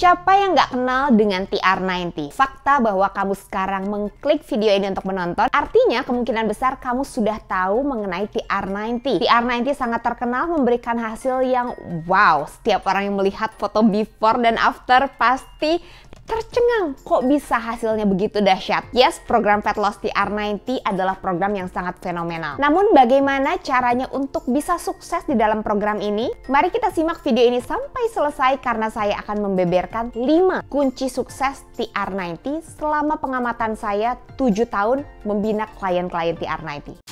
Siapa yang nggak kenal dengan TR90? Fakta bahwa kamu sekarang mengklik video ini untuk menonton, artinya kemungkinan besar kamu sudah tahu mengenai TR90. TR90 sangat terkenal memberikan hasil yang wow. Setiap orang yang melihat foto before dan after pasti tercengang, kok bisa hasilnya begitu dahsyat? Yes, program Fat Loss TR90 adalah program yang sangat fenomenal. Namun bagaimana caranya untuk bisa sukses di dalam program ini? Mari kita simak video ini sampai selesai karena saya akan membeberkan 5 kunci sukses TR90 selama pengamatan saya 7 tahun membina klien-klien TR90.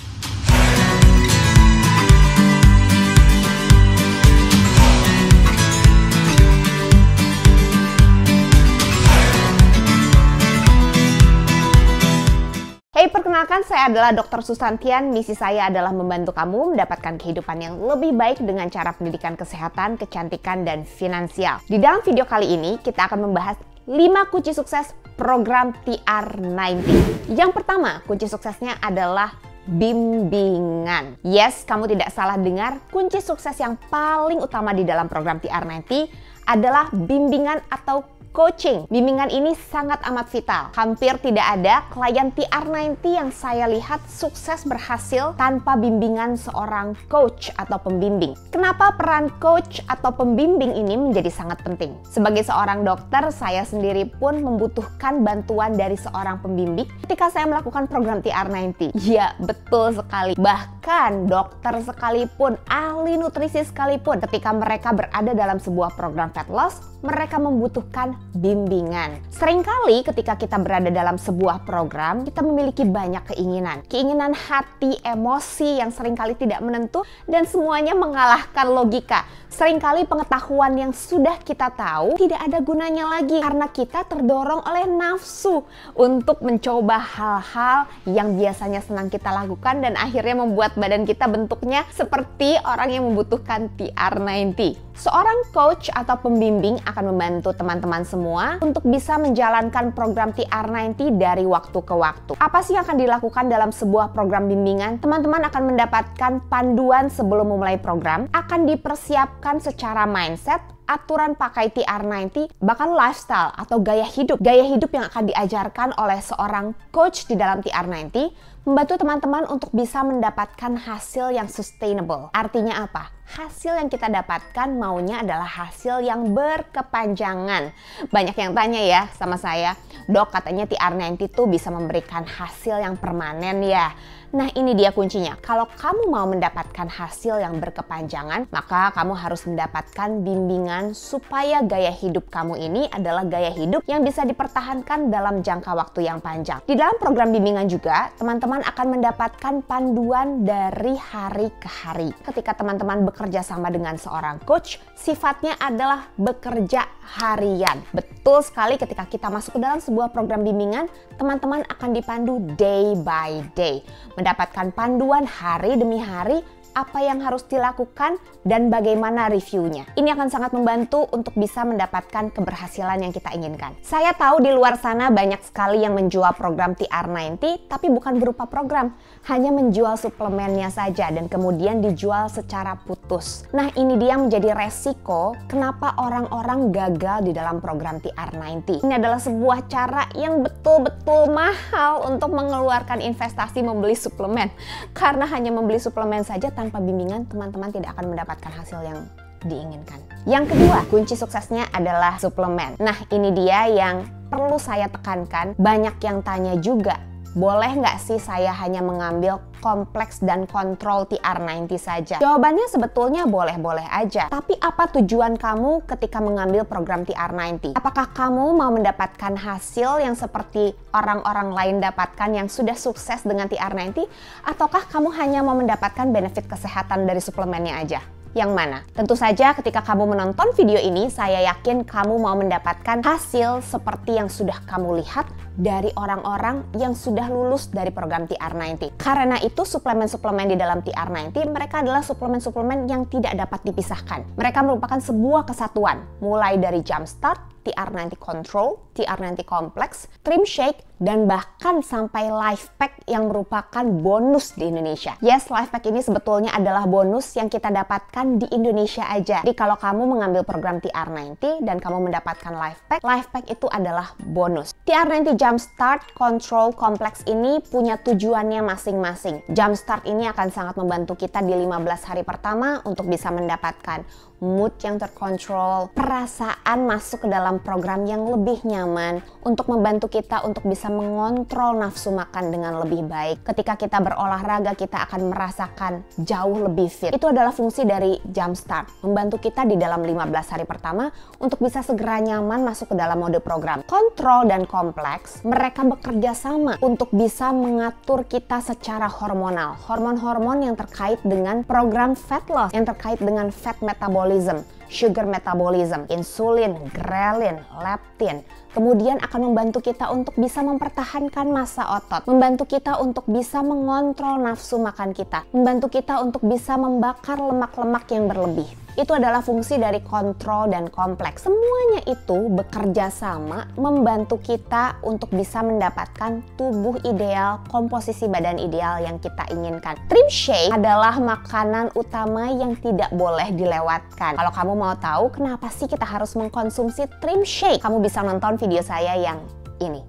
Hey, perkenalkan, saya adalah Dr. Susantian. Misi saya adalah membantu kamu mendapatkan kehidupan yang lebih baik dengan cara pendidikan kesehatan, kecantikan, dan finansial. Di dalam video kali ini, kita akan membahas 5 kunci sukses program TR90. Yang pertama, kunci suksesnya adalah bimbingan. Yes, kamu tidak salah dengar, kunci sukses yang paling utama di dalam program TR90 adalah bimbingan atau coaching. Bimbingan ini sangat amat vital. Hampir tidak ada klien TR90 yang saya lihat sukses berhasil tanpa bimbingan seorang coach atau pembimbing. Kenapa peran coach atau pembimbing ini menjadi sangat penting? Sebagai seorang dokter, saya sendiri pun membutuhkan bantuan dari seorang pembimbing ketika saya melakukan program TR90. Ya, betul sekali. Bahkan dokter sekalipun, ahli nutrisi sekalipun, ketika mereka berada dalam sebuah program fat loss, mereka membutuhkan bimbingan. Seringkali ketika kita berada dalam sebuah program, kita memiliki banyak keinginan. Keinginan hati, emosi yang seringkali tidak menentu dan semuanya mengalahkan logika. Seringkali pengetahuan yang sudah kita tahu tidak ada gunanya lagi karena kita terdorong oleh nafsu untuk mencoba hal-hal yang biasanya senang kita lakukan dan akhirnya membuat badan kita bentuknya seperti orang yang membutuhkan TR90. Seorang coach atau pembimbing akan membantu teman-teman semua untuk bisa menjalankan program TR90 dari waktu ke waktu. Apa sih yang akan dilakukan dalam sebuah program bimbingan? Teman-teman akan mendapatkan panduan sebelum memulai program, akan dipersiapkan secara mindset, aturan pakai TR90, bahkan lifestyle atau gaya hidup. Gaya hidup yang akan diajarkan oleh seorang coach di dalam TR90 membantu teman-teman untuk bisa mendapatkan hasil yang sustainable. Artinya apa? Hasil yang kita dapatkan maunya adalah hasil yang berkepanjangan. Banyak yang tanya ya sama saya, dok katanya TR90 tuh bisa memberikan hasil yang permanen ya. Nah ini dia kuncinya, kalau kamu mau mendapatkan hasil yang berkepanjangan, maka kamu harus mendapatkan bimbingan supaya gaya hidup kamu ini adalah gaya hidup yang bisa dipertahankan dalam jangka waktu yang panjang. Di dalam program bimbingan juga, teman-teman akan mendapatkan panduan dari hari ke hari. Ketika teman-teman bekerja sama dengan seorang coach, sifatnya adalah bekerja harian. Betul sekali, ketika kita masuk ke dalam sebuah program bimbingan, teman-teman akan dipandu day by day. Mendapatkan panduan hari demi hari, apa yang harus dilakukan dan bagaimana reviewnya. Ini akan sangat membantu untuk bisa mendapatkan keberhasilan yang kita inginkan. Saya tahu di luar sana banyak sekali yang menjual program TR90 tapi bukan berupa program, hanya menjual suplemennya saja dan kemudian dijual secara putus. Nah ini dia menjadi resiko kenapa orang-orang gagal di dalam program TR90. Ini adalah sebuah cara yang betul-betul mahal untuk mengeluarkan investasi membeli suplemen. Karena hanya membeli suplemen saja tanpa bimbingan, teman-teman tidak akan mendapatkan hasil yang diinginkan. Yang kedua, kunci suksesnya adalah suplemen. Nah, ini dia yang perlu saya tekankan. Banyak yang tanya juga, boleh nggak sih saya hanya mengambil kompleks dan kontrol TR90 saja? Jawabannya sebetulnya boleh-boleh aja. Tapi apa tujuan kamu ketika mengambil program TR90? Apakah kamu mau mendapatkan hasil yang seperti orang-orang lain dapatkan yang sudah sukses dengan TR90? Ataukah kamu hanya mau mendapatkan benefit kesehatan dari suplemennya aja? Yang mana? Tentu saja ketika kamu menonton video ini, saya yakin kamu mau mendapatkan hasil seperti yang sudah kamu lihat dari orang-orang yang sudah lulus dari program TR90. Karena itu suplemen-suplemen di dalam TR90 mereka adalah suplemen-suplemen yang tidak dapat dipisahkan. Mereka merupakan sebuah kesatuan, mulai dari Jumpstart, TR90 Control, TR90 Complex, Trim Shake, dan bahkan sampai life pack yang merupakan bonus di Indonesia. Yes, life pack ini sebetulnya adalah bonus yang kita dapatkan di Indonesia aja. Jadi kalau kamu mengambil program TR90 dan kamu mendapatkan life pack itu adalah bonus. TR90 Jumpstart Control Complex ini punya tujuannya masing-masing. Jumpstart ini akan sangat membantu kita di 15 hari pertama untuk bisa mendapatkan mood yang terkontrol, perasaan masuk ke dalam program yang lebih nyaman, untuk membantu kita untuk bisa mengontrol nafsu makan dengan lebih baik. Ketika kita berolahraga, kita akan merasakan jauh lebih fit. Itu adalah fungsi dari Jumpstart, membantu kita di dalam 15 hari pertama untuk bisa segera nyaman masuk ke dalam mode program. Kontrol dan kompleks, mereka bekerja sama untuk bisa mengatur kita secara hormonal. Hormon-hormon yang terkait dengan program fat loss, yang terkait dengan fat metabolism, sugar metabolism, insulin, ghrelin, leptin. Kemudian akan membantu kita untuk bisa mempertahankan massa otot, membantu kita untuk bisa mengontrol nafsu makan kita, membantu kita untuk bisa membakar lemak-lemak yang berlebih. Itu adalah fungsi dari kontrol dan kompleks. Semuanya itu bekerja sama membantu kita untuk bisa mendapatkan tubuh ideal, komposisi badan ideal yang kita inginkan. Trim shake adalah makanan utama yang tidak boleh dilewatkan. Kalau kamu mau tahu kenapa sih kita harus mengkonsumsi trim shake, kamu bisa nonton video saya yang ini.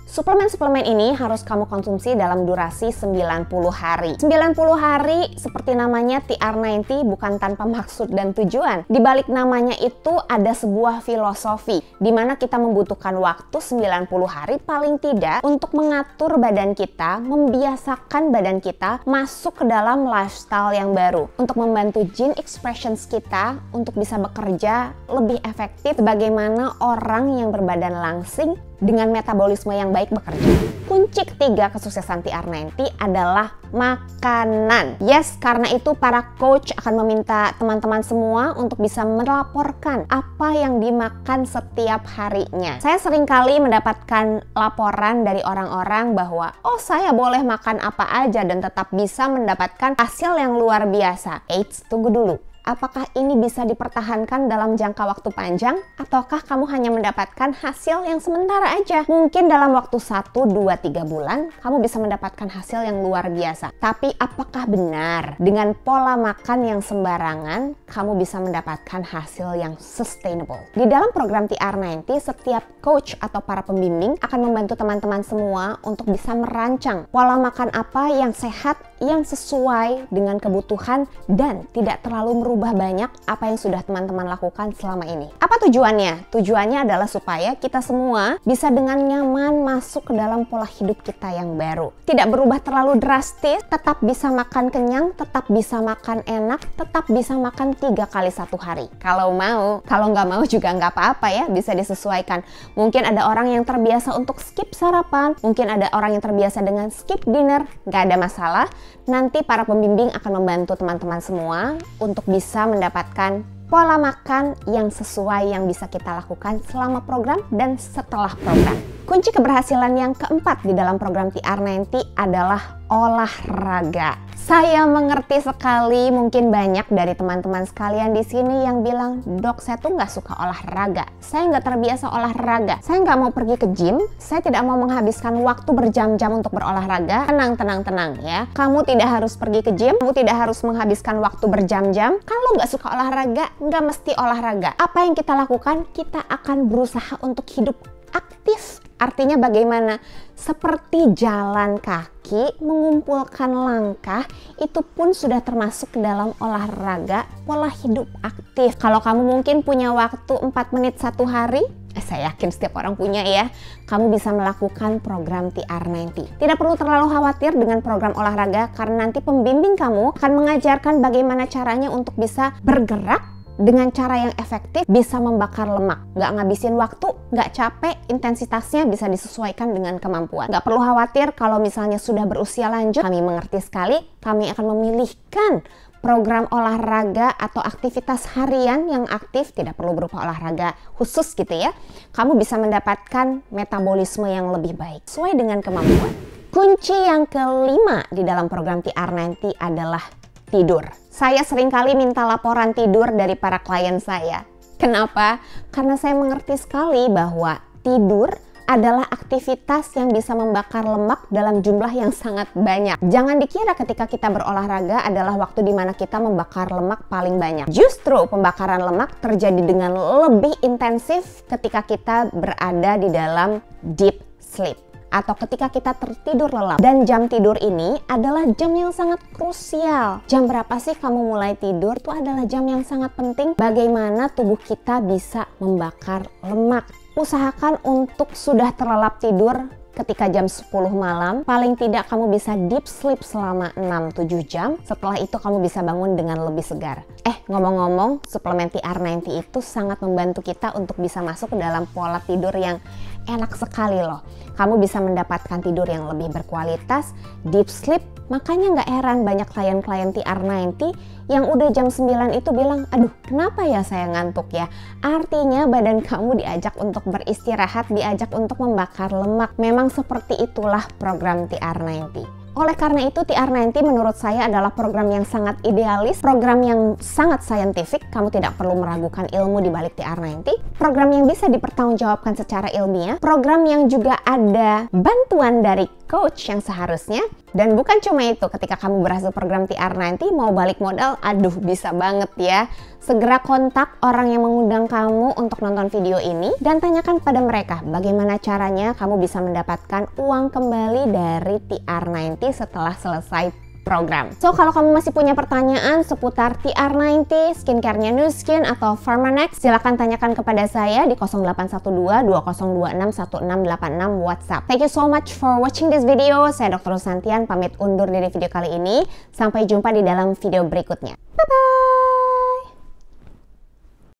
Suplemen-suplemen ini harus kamu konsumsi dalam durasi 90 hari. 90 hari seperti namanya TR90 bukan tanpa maksud dan tujuan. Di balik namanya itu ada sebuah filosofi di mana kita membutuhkan waktu 90 hari paling tidak untuk mengatur badan kita, membiasakan badan kita masuk ke dalam lifestyle yang baru, untuk membantu gene expressions kita untuk bisa bekerja lebih efektif sebagaimana orang yang berbadan langsing dengan metabolisme yang baik bekerja. Kunci ketiga kesuksesan TR90 adalah makanan. Yes, karena itu para coach akan meminta teman-teman semua untuk bisa melaporkan apa yang dimakan setiap harinya. Saya sering kali mendapatkan laporan dari orang-orang bahwa saya boleh makan apa aja dan tetap bisa mendapatkan hasil yang luar biasa. Eits, tunggu dulu. Apakah ini bisa dipertahankan dalam jangka waktu panjang? Ataukah kamu hanya mendapatkan hasil yang sementara aja? Mungkin dalam waktu 1, 2, 3 bulan, kamu bisa mendapatkan hasil yang luar biasa. Tapi apakah benar dengan pola makan yang sembarangan, kamu bisa mendapatkan hasil yang sustainable? Di dalam program TR90, setiap coach atau para pembimbing akan membantu teman-teman semua untuk bisa merancang pola makan apa yang sehat, yang sesuai dengan kebutuhan, dan tidak terlalu merubah banyak apa yang sudah teman-teman lakukan selama ini. Apa tujuannya? Tujuannya adalah supaya kita semua bisa dengan nyaman masuk ke dalam pola hidup kita yang baru. Tidak berubah terlalu drastis, tetap bisa makan kenyang, tetap bisa makan enak, tetap bisa makan 3 kali 1 hari. Kalau mau, kalau nggak mau juga nggak apa-apa ya, bisa disesuaikan. Mungkin ada orang yang terbiasa untuk skip sarapan, mungkin ada orang yang terbiasa dengan skip dinner, nggak ada masalah. Nanti para pembimbing akan membantu teman-teman semua untuk bisa mendapatkan pola makan yang sesuai yang bisa kita lakukan selama program dan setelah program. Kunci keberhasilan yang keempat di dalam program TR90 adalah olahraga. Saya mengerti sekali, mungkin banyak dari teman-teman sekalian di sini yang bilang, "Dok, saya tuh nggak suka olahraga. Saya nggak terbiasa olahraga. Saya nggak mau pergi ke gym. Saya tidak mau menghabiskan waktu berjam-jam untuk berolahraga." Tenang ya. Kamu tidak harus pergi ke gym. Kamu tidak harus menghabiskan waktu berjam-jam. Kalau nggak suka olahraga, nggak mesti olahraga. Apa yang kita lakukan? Kita akan berusaha untuk hidup aktif. Artinya bagaimana? Seperti jalan kaki, mengumpulkan langkah, itu pun sudah termasuk ke dalam olahraga, pola hidup aktif. Kalau kamu mungkin punya waktu 4 menit 1 hari, saya yakin setiap orang punya ya, kamu bisa melakukan program TR90. Tidak perlu terlalu khawatir dengan program olahraga, karena nanti pembimbing kamu akan mengajarkan bagaimana caranya untuk bisa bergerak dengan cara yang efektif, bisa membakar lemak, nggak ngabisin waktu, nggak capek, intensitasnya bisa disesuaikan dengan kemampuan. Nggak perlu khawatir kalau misalnya sudah berusia lanjut, kami mengerti sekali, kami akan memilihkan program olahraga atau aktivitas harian yang aktif, tidak perlu berupa olahraga khusus gitu ya. Kamu bisa mendapatkan metabolisme yang lebih baik, sesuai dengan kemampuan. Kunci yang kelima di dalam program TR90 adalah tidur. Saya seringkali minta laporan tidur dari para klien saya. Kenapa? Karena saya mengerti sekali bahwa tidur adalah aktivitas yang bisa membakar lemak dalam jumlah yang sangat banyak. Jangan dikira ketika kita berolahraga adalah waktu di mana kita membakar lemak paling banyak. Justru pembakaran lemak terjadi dengan lebih intensif ketika kita berada di dalam deep sleep atau ketika kita tertidur lelap. Dan jam tidur ini adalah jam yang sangat krusial. Jam berapa sih kamu mulai tidur tuh adalah jam yang sangat penting bagaimana tubuh kita bisa membakar lemak. Usahakan untuk sudah terlelap tidur ketika jam 10 malam, paling tidak kamu bisa deep sleep selama 6-7 jam. Setelah itu kamu bisa bangun dengan lebih segar. Ngomong-ngomong, suplemen TR90 itu sangat membantu kita untuk bisa masuk ke dalam pola tidur yang enak sekali loh. Kamu bisa mendapatkan tidur yang lebih berkualitas, deep sleep. Makanya nggak heran banyak klien-klien TR90 yang udah jam 9 itu bilang, aduh kenapa ya saya ngantuk ya. Artinya badan kamu diajak untuk beristirahat, diajak untuk membakar lemak. Memang seperti itulah program TR90. Oleh karena itu TR90 menurut saya adalah program yang sangat idealis, program yang sangat saintifik, kamu tidak perlu meragukan ilmu di balik TR90, program yang bisa dipertanggungjawabkan secara ilmiah, program yang juga ada bantuan dari coach yang seharusnya. Dan bukan cuma itu, ketika kamu berhasil program TR90 mau balik modal, aduh bisa banget ya. Segera kontak orang yang mengundang kamu untuk nonton video ini dan tanyakan pada mereka bagaimana caranya kamu bisa mendapatkan uang kembali dari TR90 setelah selesai program. So, kalau kamu masih punya pertanyaan seputar TR90, skincare-nya Nu Skin atau Pharmanex, silahkan tanyakan kepada saya di 0812 2026 1686 WhatsApp. Thank you so much for watching this video. Saya Dr. Susantian pamit undur dari video kali ini. Sampai jumpa di dalam video berikutnya. Bye-bye!